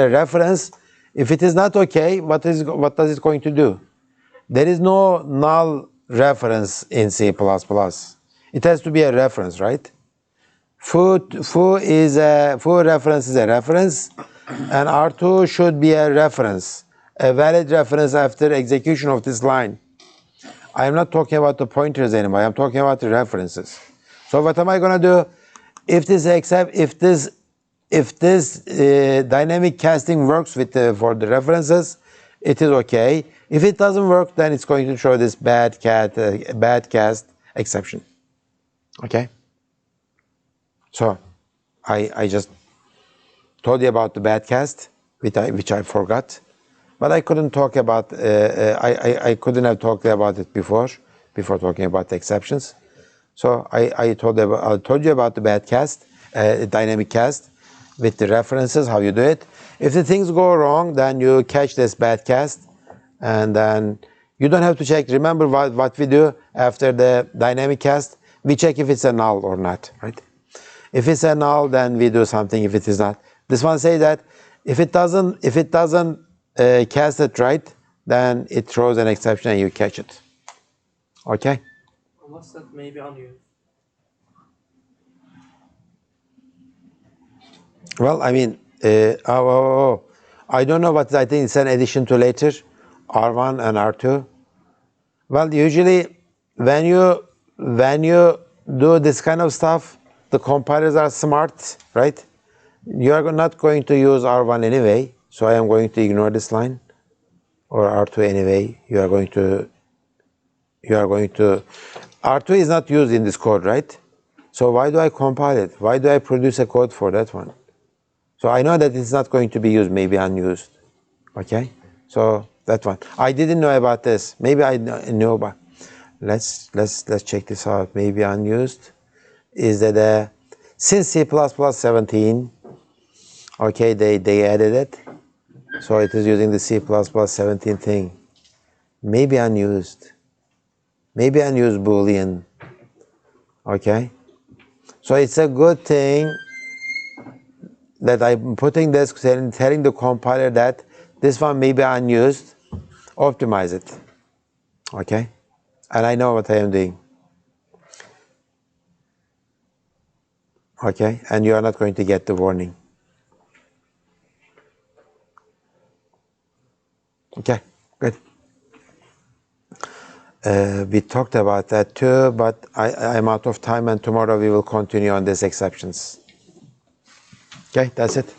reference. If it is not okay, what does it going to do? There is no null reference in C++. It has to be a reference, right? Foo reference is a reference, and R2 should be a reference, a valid reference after execution of this line. I am not talking about the pointers anymore. I am talking about the references. So what am I going to do? If this dynamic casting works with for the references, it is okay. If it doesn't work, then it's going to show this bad cast exception. Okay. So I just told you about the bad cast, which I forgot, but I couldn't talk about. I couldn't have talked about it before talking about the exceptions. So I told you about the bad cast, dynamic cast, with the references, how you do it. If the things go wrong, then you catch this bad cast, and then you don't have to check. Remember what we do after the dynamic cast? We check if it's a null or not, right? If it's a null, then we do something. If it is not, this one says that if it doesn't cast it right, then it throws an exception and you catch it. Okay. What's that maybe unused? Well, I mean, I don't know, but I think it's an addition to later, R1 and R2. Well, usually when you do this kind of stuff, the compilers are smart, right? You are not going to use R1 anyway, so I am going to ignore this line, or R2 anyway. R2 is not used in this code, right? So why do I compile it? Why do I produce a code for that one? So I know that it's not going to be used, maybe unused. Okay, so that one. I didn't know about this. Maybe I know, but let's check this out. Maybe unused is that since C++ 17, okay, they added it, so it is using the C++ 17 thing. Maybe unused Boolean. Okay, so it's a good thing that I'm putting this, telling the compiler that this one may be unused, optimize it. Okay, and I know what I am doing. Okay, and you are not going to get the warning. Okay, good. We talked about that too, but I'm out of time, and tomorrow we will continue on these exceptions. Okay, that's it.